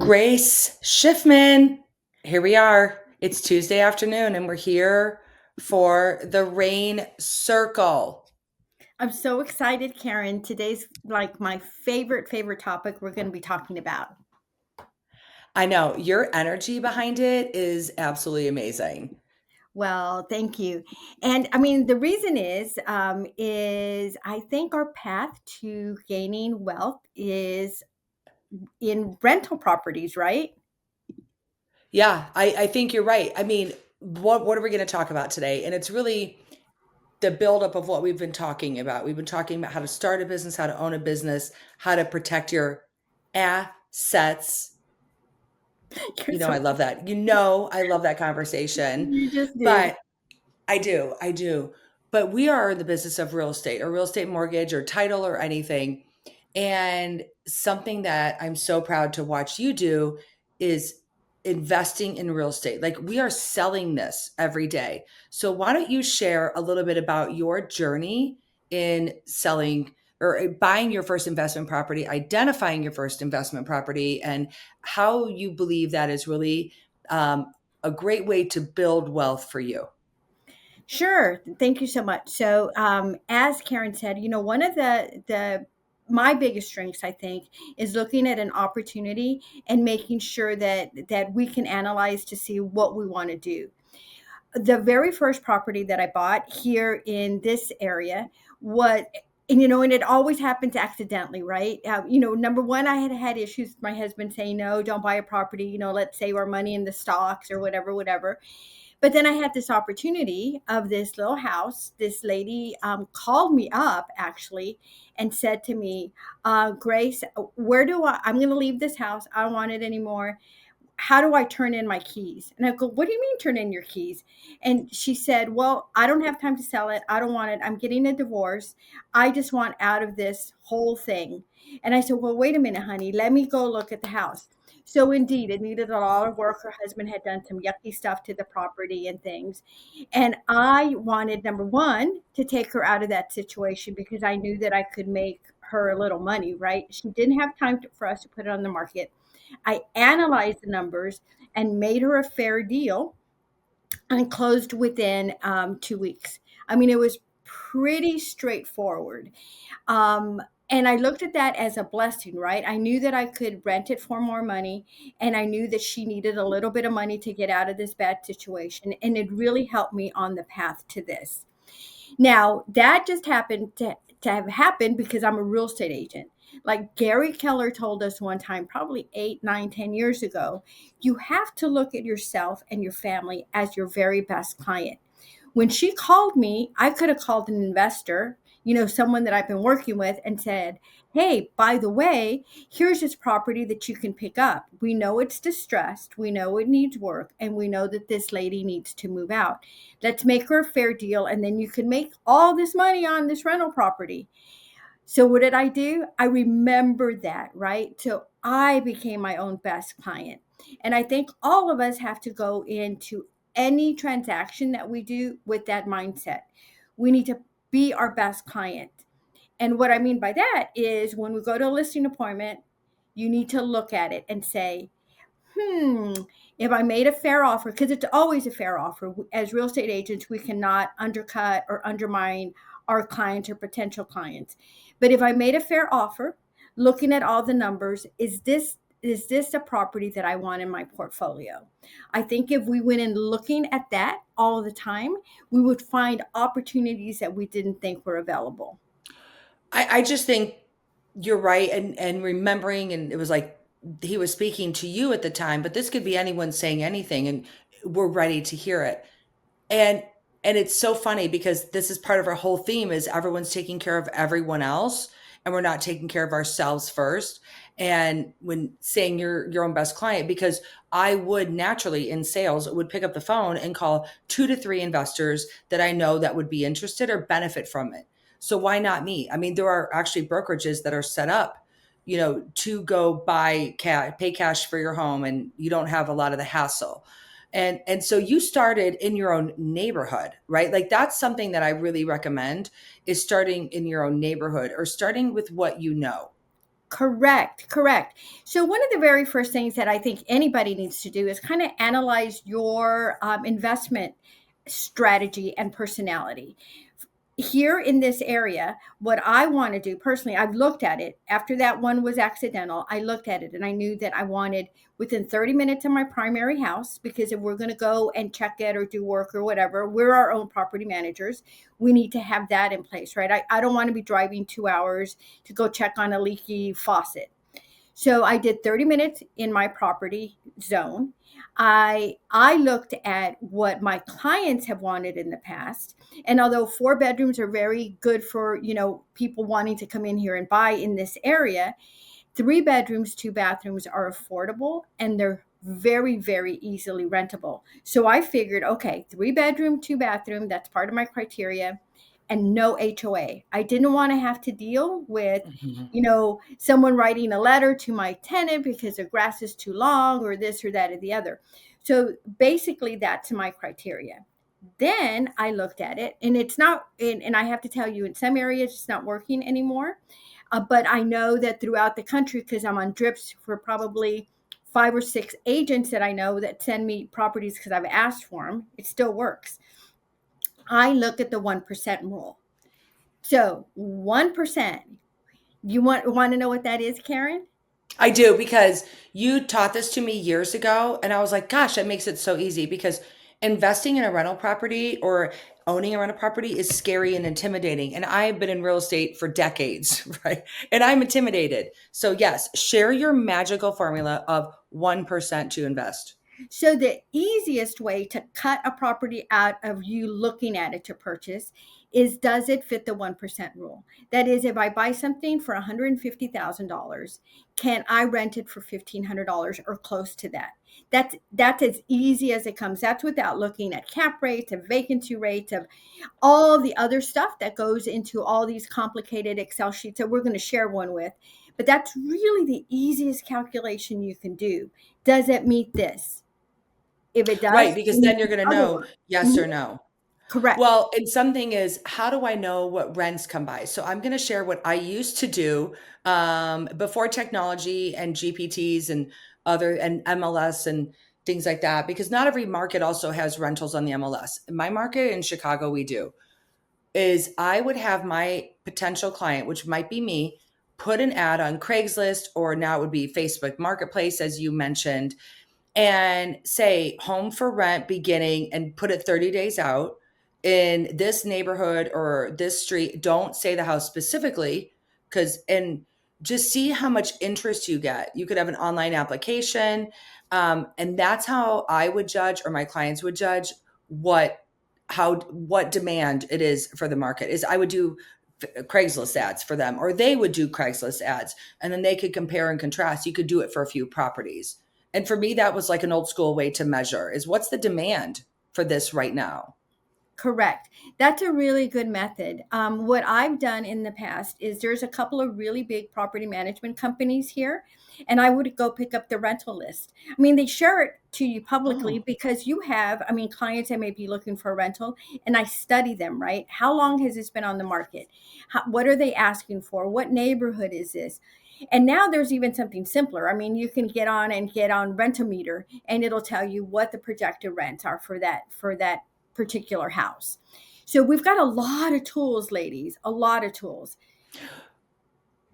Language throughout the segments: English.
Grace Schiffman, here we are. It's Tuesday afternoon and we're here for the Rain Circle. I'm so excited, Karen. Today's like my favorite topic we're going to be talking about. I know your energy behind it is absolutely amazing. Well, thank you. And I mean, the reason is I think our path to gaining wealth is in rental properties, right? Yeah, I think you're right. I mean, what are we going to talk about today? And it's really the buildup of what we've been talking about. We've been talking about how to start a business, how to own a business, how to protect your assets. You're I so love that. I love that conversation. you just did. But I do. But we are in the business of real estate or real estate mortgage or title or anything. And something that I'm so proud to watch you do is investing in real estate. Like we are selling this every day. So why don't you share a little bit about your journey in selling or buying your first investment property, identifying your first investment property, and how you believe that is really a great way to build wealth for you. Sure. Thank you so much. So, as Karen said, one of the my biggest strengths, I think, is looking at an opportunity and making sure that we can analyze to see what we want to do. The very first property that I bought here in this area was, and it always happens accidentally, right? Number one, I had had issues with my husband saying, no, don't buy a property, let's save our money in the stocks or whatever. But then I had this opportunity of this little house. This lady called me up actually and said to me, Grace, I'm going to leave this house. I don't want it anymore. How do I turn in my keys? And I go, what do you mean turn in your keys? And she said, well, I don't have time to sell it. I don't want it. I'm getting a divorce. I just want out of this whole thing. And I said, well, wait a minute, honey, let me go look at the house. So indeed, it needed a lot of work. Her husband had done some yucky stuff to the property and things. And I wanted, number one, to take her out of that situation because I knew that I could make her a little money, right? She didn't have time for us to put it on the market. I analyzed the numbers and made her a fair deal and closed within 2 weeks. I mean, it was pretty straightforward. And I looked at that as a blessing, right? I knew that I could rent it for more money, and I knew that she needed a little bit of money to get out of this bad situation. And it really helped me on the path to this. Now, that just happened to have happened because I'm a real estate agent. Like Gary Keller told us one time, probably 8, 9, 10 years ago, you have to look at yourself and your family as your very best client. When she called me, I could have called an investor, someone that I've been working with, and said, hey, by the way, here's this property that you can pick up. We know it's distressed. We know it needs work. And we know that this lady needs to move out. Let's make her a fair deal. And then you can make all this money on this rental property. So what did I do? I remembered that, right? So I became my own best client. And I think all of us have to go into any transaction that we do with that mindset. We need to be our best client. And what I mean by that is when we go to a listing appointment, you need to look at it and say, hmm, if I made a fair offer, because it's always a fair offer. As real estate agents, we cannot undercut or undermine our clients or potential clients. But if I made a fair offer, looking at all the numbers, is this a property that I want in my portfolio? I think if we went in looking at that all the time, we would find opportunities that we didn't think were available. I just think you're right, and remembering, and it was like he was speaking to you at the time, but this could be anyone saying anything, and we're ready to hear it. And and it's so funny because this is part of our whole theme is everyone's taking care of everyone else, and we're not taking care of ourselves first. And when saying you're your own best client, because I would naturally in sales would pick up the phone and call 2 to 3 investors that I know that would be interested or benefit from it. So why not me? I mean, there are actually brokerages that are set up, to go buy cash, pay cash for your home, and you don't have a lot of the hassle. And so you started in your own neighborhood, right? Like that's something that I really recommend, is starting in your own neighborhood or starting with what you know. Correct, correct. So, one of the very first things that I think anybody needs to do is kind of analyze your investment strategy and personality. Here in this area, what I want to do personally, I've looked at it. After that one was accidental, I looked at it and I knew that I wanted within 30 minutes of my primary house, because if we're going to go and check it or do work or whatever, we're our own property managers. We need to have that in place, right? I don't want to be driving 2 hours to go check on a leaky faucet. So I did 30 minutes in my property zone. I looked at what my clients have wanted in the past. And although 4 bedrooms are very good for, people wanting to come in here and buy in this area, 3 bedrooms, 2 bathrooms are affordable and they're very, very easily rentable. So I figured, okay, 3 bedroom, 2 bathroom, that's part of my criteria, and no HOA. I didn't want to have to deal with, Mhm. someone writing a letter to my tenant because the grass is too long or this or that or the other. So basically, that's my criteria. Then I looked at it, and it's not, and I have to tell you, in some areas, it's not working anymore. But I know that throughout the country, because I'm on drips for probably 5 or 6 agents that I know that send me properties because I've asked for them, it still works. I look at the 1% rule. So 1%. You want to know what that is, Caryn? I do, because you taught this to me years ago, and I was like, gosh, that makes it so easy, because investing in a rental property or owning a rental property is scary and intimidating. And I've been in real estate for decades, right? And I'm intimidated. So, yes, share your magical formula of 1% to invest. So the easiest way to cut a property out of you looking at it to purchase is, does it fit the 1% rule? That is, if I buy something for $150,000, can I rent it for $1,500 or close to that? That's as easy as it comes. That's without looking at cap rates, of vacancy rates, of all the other stuff that goes into all these complicated Excel sheets that we're going to share one with. But that's really the easiest calculation you can do. Does it meet this? If it does, Right, because then you then do you're going to the other know one. yes or Mhm. no. Correct. Well, and something is, how do I know what rents come by? So I'm going to share what I used to do before technology and GPTs and other and MLS and things like that, because not every market also has rentals on the MLS. In my market in Chicago, we do. Is I would have my potential client, which might be me, put an ad on Craigslist, or now it would be Facebook Marketplace, as you mentioned, and say home for rent beginning, and put it 30 days out in this neighborhood or this street. Don't say the house specifically, because and just see how much interest you get. You could have an online application, and that's how I would judge, or my clients would judge what what demand it is for the market. Is I would do Craigslist ads for them, or they would do Craigslist ads, and then they could compare and contrast. You could do it for a few properties. And for me, that was like an old school way to measure, is what's the demand for this right now? Correct. That's a really good method. What I've done in the past is, there's a couple of really big property management companies here, and I would go pick up the rental list. I mean, they share it to you publicly Oh, because you have, I mean, clients that may be looking for a rental, and I study them, right? How long has this been on the market? What are they asking for? What neighborhood is this? And now there's even something simpler. I mean, you can get on Rent-O-Meter, and it'll tell you what the projected rents are for that particular house. So we've got a lot of tools, ladies, a lot of tools.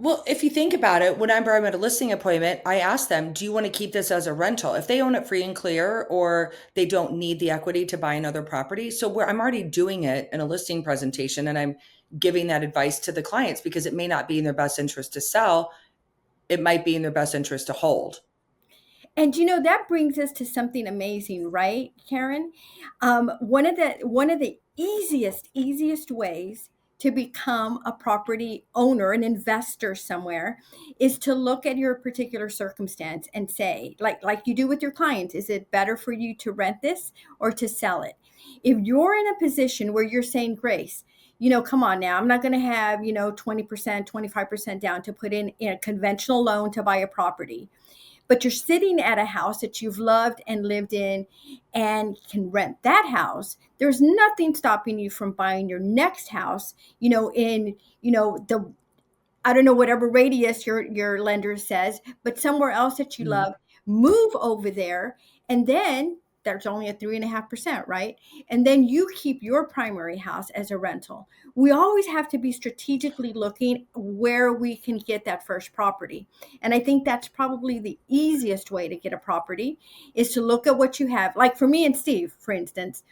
well, if you think about it, whenever I'm at a listing appointment, I ask them, do you want to keep this as a rental? If they own it free and clear, or they don't need the equity to buy another property. So where I'm already doing it in a listing presentation, and I'm giving that advice to the clients, because it may not be in their best interest to sell. It might be in their best interest to hold. And that brings us to something amazing, right, Caryn? One of the easiest ways to become a property owner, an investor somewhere, is to look at your particular circumstance and say, like you do with your clients, is it better for you to rent this or to sell it? If you're in a position where you're saying, Grace, come on now, I'm not going to have 20%, 25% down to put in a conventional loan to buy a property. but you're sitting at a house that you've loved and lived in and can rent that house, there's nothing stopping you from buying your next house, in, the, I don't know, whatever radius your lender says, but somewhere else that you Mm. love, move over there, and then there's only a 3.5%, right? And then you keep your primary house as a rental. We always have to be strategically looking where we can get that first property. And I think that's probably the easiest way to get a property is to look at what you have. Like for me and Steve, for instance,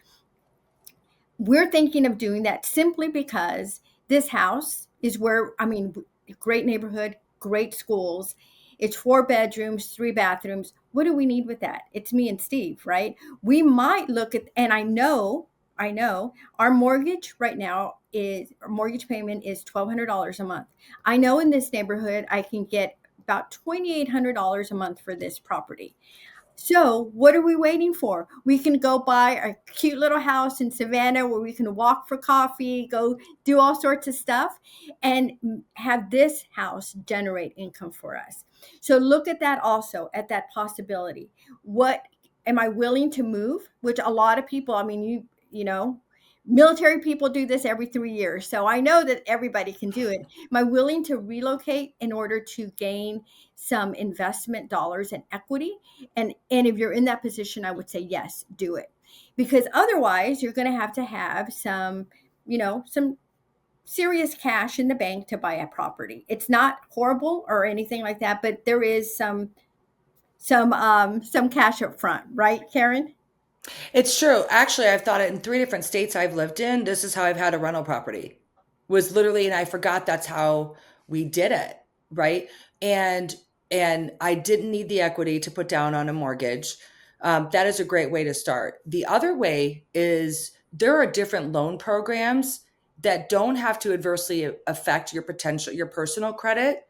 we're thinking of doing that simply because this house is where, I mean, great neighborhood, great schools. It's 4 bedrooms, 3 bathrooms. What do we need with that? It's me and Steve, right? We might look at, and I know our mortgage right now is, our mortgage payment is $1,200 a month. I know in this neighborhood, I can get about $2,800 a month for this property. So, what are we waiting for? We can go buy a cute little house in Savannah where we can walk for coffee, go do all sorts of stuff, and have this house generate income for us. So, look at that also, at that possibility. What am I willing to move? Which a lot of people, I mean, military people do this every 3 years. So, I know that everybody can do it. Am I willing to relocate in order to gain some investment dollars and equity? And if you're in that position, I would say yes, do it, because otherwise you're going to have some, some serious cash in the bank to buy a property. It's not horrible or anything like that, but there is some cash up front, right, Caryn? It's true. Actually, I've thought it in 3 different states I've lived in. This is how I've had a rental property. Was literally, and I forgot that's how we did it, right? And and I didn't need the equity to put down on a mortgage. That is a great way to start. The other way is there are different loan programs that don't have to adversely affect your personal credit,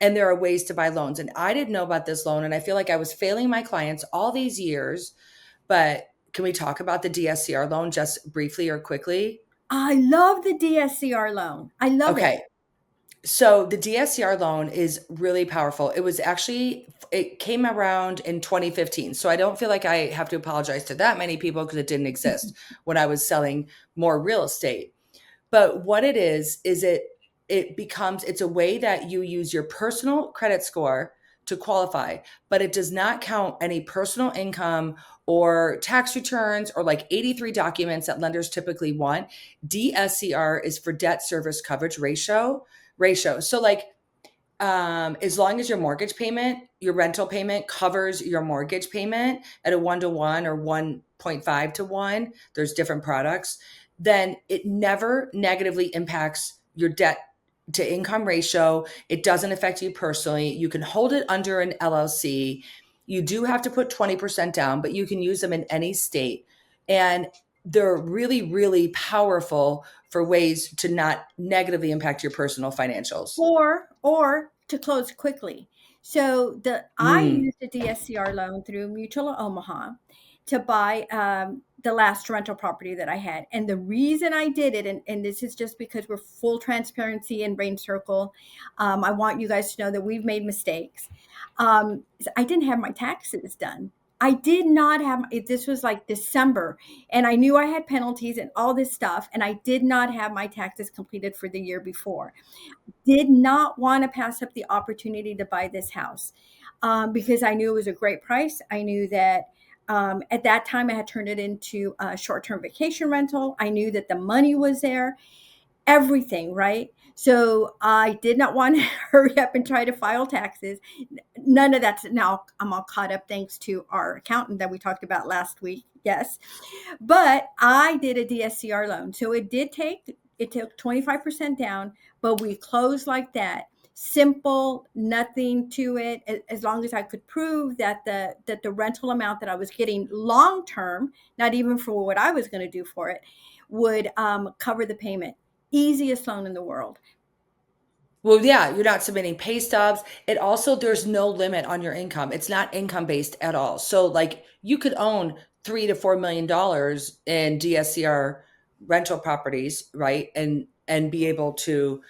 and there are ways to buy loans. And I didn't know about this loan, and I feel like I was failing my clients all these years, but can we talk about the DSCR loan just briefly or quickly? I love the DSCR loan. I love it. Okay. So the DSCR loan is really powerful. It came around in 2015. So I don't feel like I have to apologize to that many people because it didn't exist when I was selling more real estate. But what it is it's a way that you use your personal credit score to qualify, but it does not count any personal income or tax returns or like 83 documents that lenders typically want. DSCR is for debt service coverage ratio. So like as long as your rental payment covers your mortgage payment at a 1 to 1 or 1.5 to 1, there's different products, then it never negatively impacts your debt to income ratio. It doesn't affect you personally. You can hold it under an LLC. You do have to put 20% down, but you can use them in any state. And they're really, really powerful for ways to not negatively impact your personal financials. Or to close quickly. So the I Mm. used a DSCR loan through Mutual of Omaha to buy the last rental property that I had. And the reason I did it, and this is just because we're full transparency in Brain Circle, I want you guys to know that we've made mistakes. Is I didn't have my taxes done. I did not have this was like December, and I knew I had penalties and all this stuff, and I did not have my taxes completed for the year before. Did not want to pass up the opportunity to buy this house, because I knew it was a great price. I knew that at that time I had turned it into a short-term vacation rental. I knew that the money was there, everything, right? So I did not want to hurry up and try to file taxes. None of that's now, I'm all caught up thanks to our accountant that we talked about last week. Yes. But I did a DSCR loan. So it took 25% down, but we closed like that. Simple, nothing to it. As long as I could prove that the rental amount that I was getting long term, not even for what I was going to do for it, would cover the payment. Easiest loan in the world. Well, yeah, you're not submitting pay stubs. It also, there's no limit on your income. It's not income based at all. So, like, you could own $3 to $4 million in DSCR rental properties, right? And and be able to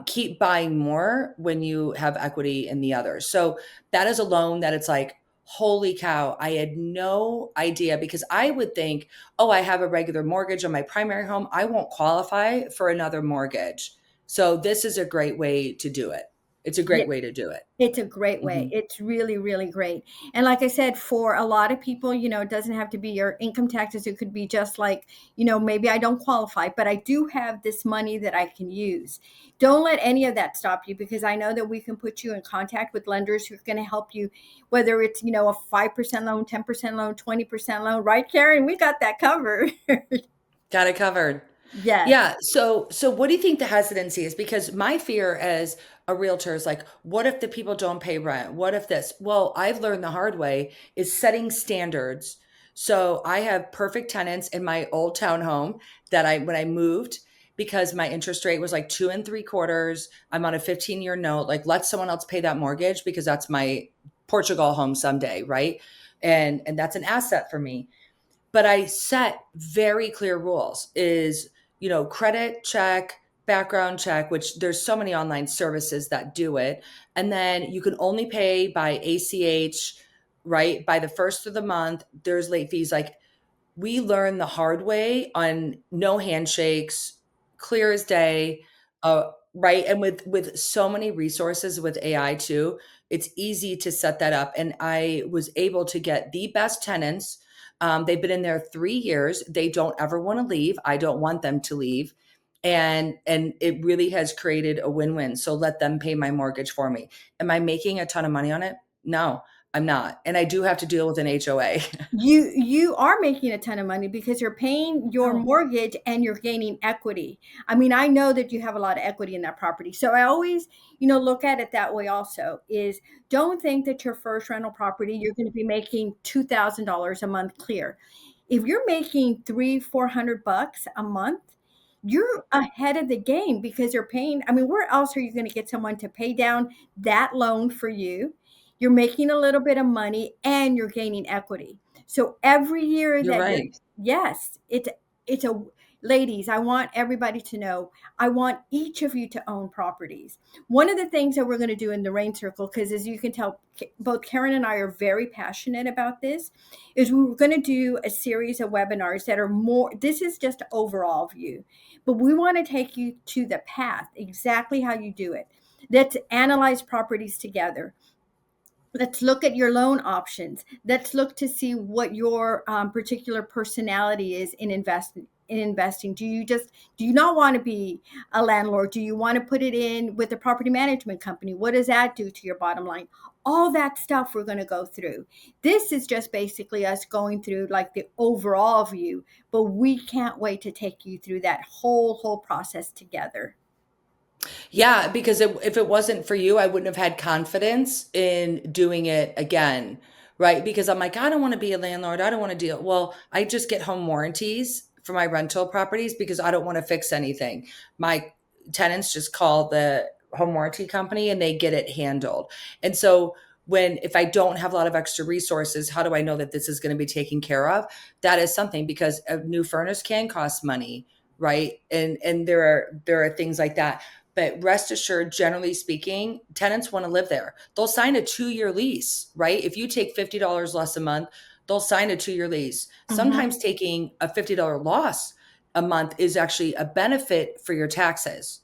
keep buying more when you have equity in the other. So that is a loan that it's like, holy cow, I had no idea, because I would think, oh, I have a regular mortgage on my primary home, I won't qualify for another mortgage. So this is a great way to do it. It's a Yeah, great way to do it. it's a great way. Mhm. It's really, really great. And like I said, for a lot of people, it doesn't have to be your income taxes. It could be just like, maybe I don't qualify, but I do have this money that I can use. Don't let any of that stop you, because I know that we can put you in contact with lenders who are going to help you, whether it's, a 5% loan, 10% loan, 20% loan, right, Karen? We got that covered. Got it covered. Yes. Yeah. So what do you think the hesitancy is? Because my fear as a realtor is like, what if the people don't pay rent? What if this? Well, I've learned the hard way is setting standards. So I have perfect tenants in my old townhome that when I moved, because my interest rate was like 2.75. I'm on a 15-year note. Like, let someone else pay that mortgage because that's my Portugal home someday, right? And that's an asset for me. But I set very clear rules is, credit check, background check, which there's so many online services that do it. And then you can only pay by ACH, right? By the first of the month, there's late fees. Like, we learned the hard way on no handshakes, clear as day, right? And with so many resources with AI too, it's easy to set that up. And I was able to get the best tenants. They've been in there 3 years. They don't ever want to leave. I don't want them to leave. And it really has created a win-win. So let them pay my mortgage for me. Am I making a ton of money on it? No, I'm not. And I do have to deal with an HOA. You are making a ton of money because you're paying your Oh, mortgage and you're gaining equity. I mean, I know that you have a lot of equity in that property. So I always, look at it that way also, is don't think that your first rental property you're going to be making $2,000 a month clear. If you're making 300-400 bucks a month, you're ahead of the game because you're paying. I mean, where else are you going to get someone to pay down that loan for you? You're making a little bit of money and you're gaining equity. So every year you're that you're, right. yes, it's a ladies, I want everybody to know, I want each of you to own properties. One of the things that we're going to do in the Rain Circle, because as you can tell, both Karen and I are very passionate about this, is we were going to do a series of webinars that are more, this is just overall view, but we want to take you to the path, exactly how you do it. Let's analyze properties together. Let's look at your loan options. Let's look to see what your particular personality is in investing. Do you not want to be a landlord? Do you want to put it in with a property management company? What does that do to your bottom line? All that stuff we're going to go through. This is just basically us going through like the overall view, but we can't wait to take you through that whole process together. Yeah, because if it wasn't for you, I wouldn't have had confidence in doing it again, right? Because I'm like, I don't want to be a landlord. I don't want to deal. Well, I just get home warranties for my rental properties because I don't want to fix anything. My tenants just call the home warranty company and they get it handled. And so if I don't have a lot of extra resources, how do I know that this is going to be taken care of? That is something, because a new furnace can cost money, right? And there are things like that. But rest assured, generally speaking, tenants want to live there. They'll sign a 2-year lease, right? If you take $50 less a month, they'll sign a 2-year lease. Mhm. Sometimes taking a $50 loss a month is actually a benefit for your taxes,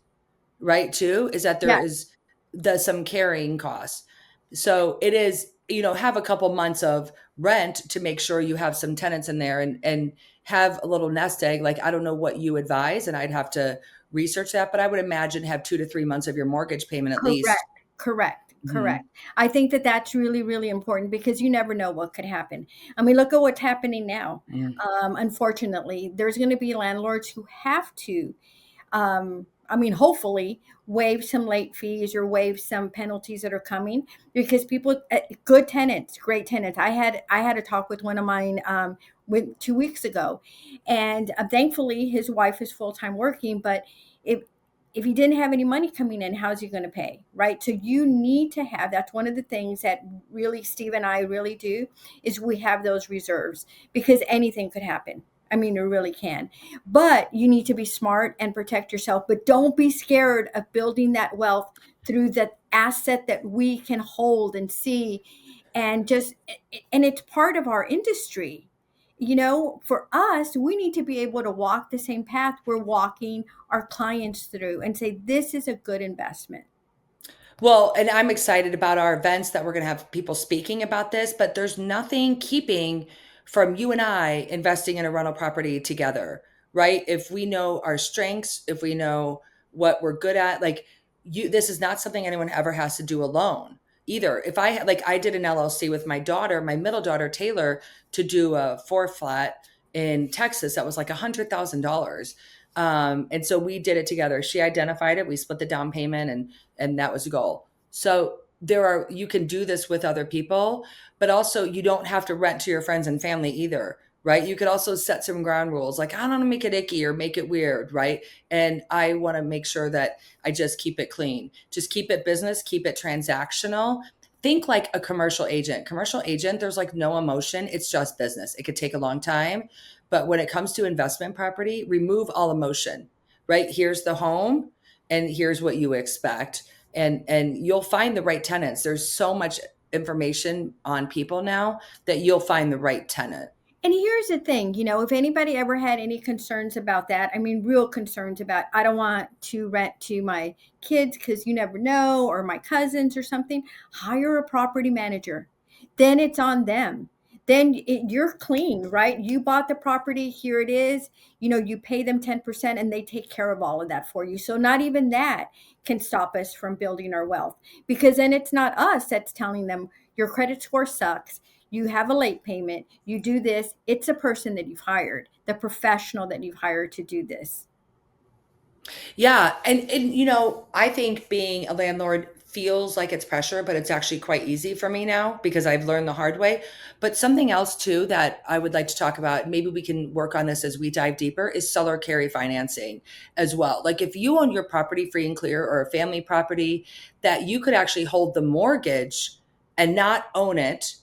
right? Too, is that there Yes, is some carrying costs. So it is, have a couple months of rent to make sure you have some tenants in there, and have a little nest egg. Like, I don't know what you advise, and I'd have to research that, but I would imagine have 2 to 3 months of your mortgage payment at correct, least. correct. Mhm. I think that that's really, really important because you never know what could happen. I mean, look at what's happening now. Mm. Unfortunately, there's going to be landlords who have to, I mean, hopefully waive some late fees or waive some penalties that are coming because people, good tenants, great tenants. I had a talk with one of mine with 2 weeks ago, and thankfully his wife is full time working. But if if he didn't have any money coming in, how's he going to pay, right? So you need to have. That's one of the things that really Steve and I really do is we have those reserves because anything could happen. I mean, it really can. But you need to be smart and protect yourself. But don't be scared of building that wealth through the asset that we can hold and see. And just, and it's part of our industry. You know, for us, we need to be able to walk the same path we're walking our clients through and say, this is a good investment. Well, and I'm excited about our events that we're going to have people speaking about this, but there's nothing keeping from you and I investing in a rental property together, right? If we know our strengths, if we know what we're good at, like this is not something anyone ever has to do alone either. If I like, I did an LLC with my daughter, my middle daughter, Taylor, to do a four flat in Texas that was like $100,000. And so we did it together. She identified it. We split the down payment and that was the goal. So you can do this with other people, but also you don't have to rent to your friends and family either, right? You could also set some ground rules, like I don't want to make it icky or make it weird, right? And I want to make sure that I just keep it clean, just keep it business, keep it transactional. Think like a commercial agent. Commercial agent, there's like no emotion. It's just business. It could take a long time. But when it comes to investment property, remove all emotion, right? Here's the home and here's what you expect. And you'll find the right tenants. There's so much information on people now that you'll find the right tenant. And here's the thing, you know, if anybody ever had any concerns about that, I mean, real concerns about, I don't want to rent to my kids because you never know, or my cousins or something, hire a property manager. Then it's on them. Then you're clean, right? You bought the property, here it is. You know, you pay them 10% and they take care of all of that for you. So not even that can stop us from building our wealth, because then it's not us that's telling them your credit score sucks, you have a late payment, you do this. It's a person that you've hired, the professional that you've hired to do this. Yeah, and I think being a landlord feels like it's pressure, but it's actually quite easy for me now because I've learned the hard way. But something else too that I would like to talk about, maybe we can work on this as we dive deeper, is seller carry financing as well. Like if you own your property free and clear or a family property, that you could actually hold the mortgage and not own it,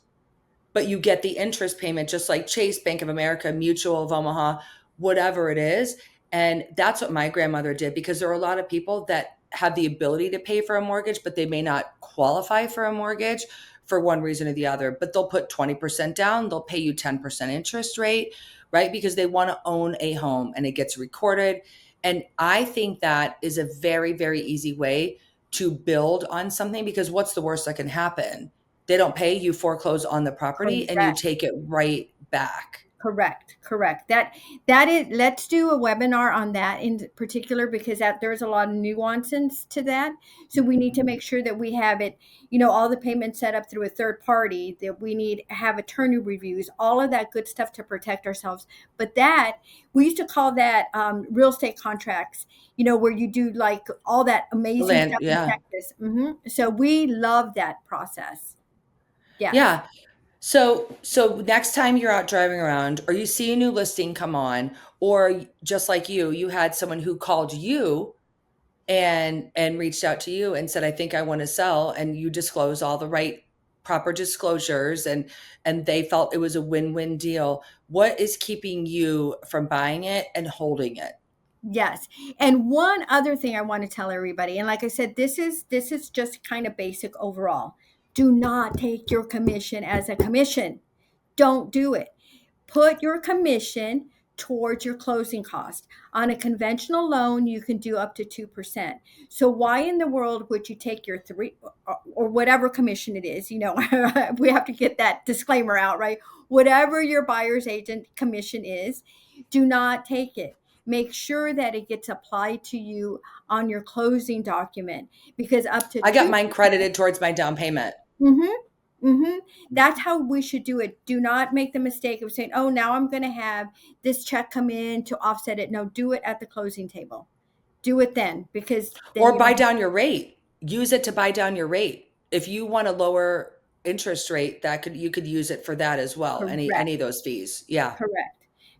but you get the interest payment just like Chase, Bank of America, Mutual of Omaha, whatever it is. And that's what my grandmother did, because there are a lot of people that have the ability to pay for a mortgage, but they may not qualify for a mortgage for one reason or the other. But they'll put 20% down, they'll pay you 10% interest rate, right? Because they want to own a home and it gets recorded. And I think that is a very, very easy way to build on something, because what's the worst that can happen? They don't pay, you foreclose on the property and you Correct. take it right back. Correct. That is, let's do a webinar on that in particular, because that there's a lot of nuances to that. So we need to make sure that we have it, you know, all the payments set up through a third party, that we need to have attorney reviews, all of that good stuff to protect ourselves. But that, we used to call that real estate contracts, you know, where you do like all that amazing Land, stuff in yeah. Texas. So we love that process. Yes. Yeah. So next time you're out driving around or you see a new listing come on, or just like you had someone who called you and reached out to you and said, I think I want to sell, and you disclose all the right proper disclosures and they felt it was a win-win deal. What is keeping you from buying it and holding it? Yes. And one other thing I want to tell everybody, and like I said, this is just kind of basic overall. Do not take your commission as a commission. Don't do it. Put your commission towards your closing cost. On a conventional loan, you can do up to 2%. So why in the world would you take your three or whatever commission it is? You know, we have to get that disclaimer out, right? Whatever your buyer's agent commission is, do not take it. Make sure that it gets applied to you on your closing document, because up to I got 2. mine credited towards my down payment. Mm-hmm. Mm-hmm. That's how we should do it. Do not make the mistake of saying, oh, now I'm going to have this check come in to offset it. No, do it at the closing table. Do it then, because then Or you buy don't. down your rate. Use it to buy down your rate. If you want a lower interest rate, you could use it for that as well. Any Correct. of those fees. Yeah.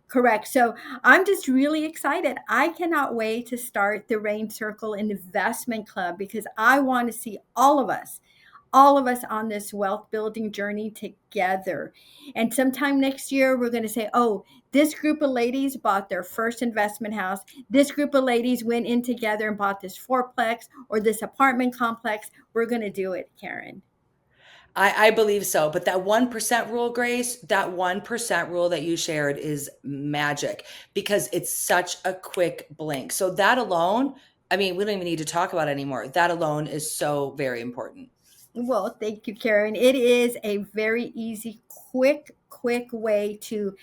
Correct. So I'm just really excited. I cannot wait to start the Rain Circle Investment Club, because I want to see all of us, all of us on this wealth building journey together. And sometime next year, we're going to say, oh, this group of ladies bought their first investment house. This group of ladies went in together and bought this fourplex or this apartment complex. We're going to do it, Caryn. I believe so. But that 1% rule, Grace, that 1% rule that you shared is magic because it's such a quick blink. So that alone, I mean, we don't even need to talk about it anymore. That alone is so very important. Well, thank you, Caryn. It is a very easy, quick way to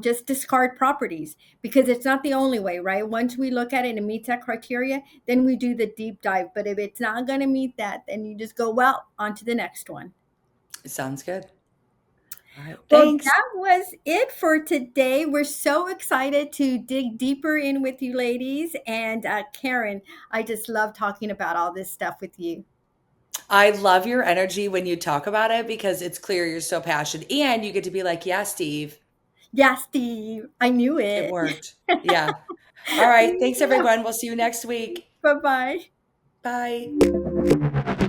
just discard properties because it's not the only way, right? Once we look at it and it meets that criteria, then we do the deep dive. But if it's not going to meet that, then you just go, well, on to the next one. It sounds good. All right. Well, Thanks. that was it for today. We're so excited to dig deeper in with you ladies. And Caryn, I just love talking about all this stuff with you. I love your energy when you talk about it because it's clear you're so passionate and you get to be like, yeah, Steve, Yeah, Steve, I knew it it. worked. Yeah. All right. Thanks, everyone. We'll see you next week. Bye bye. Bye.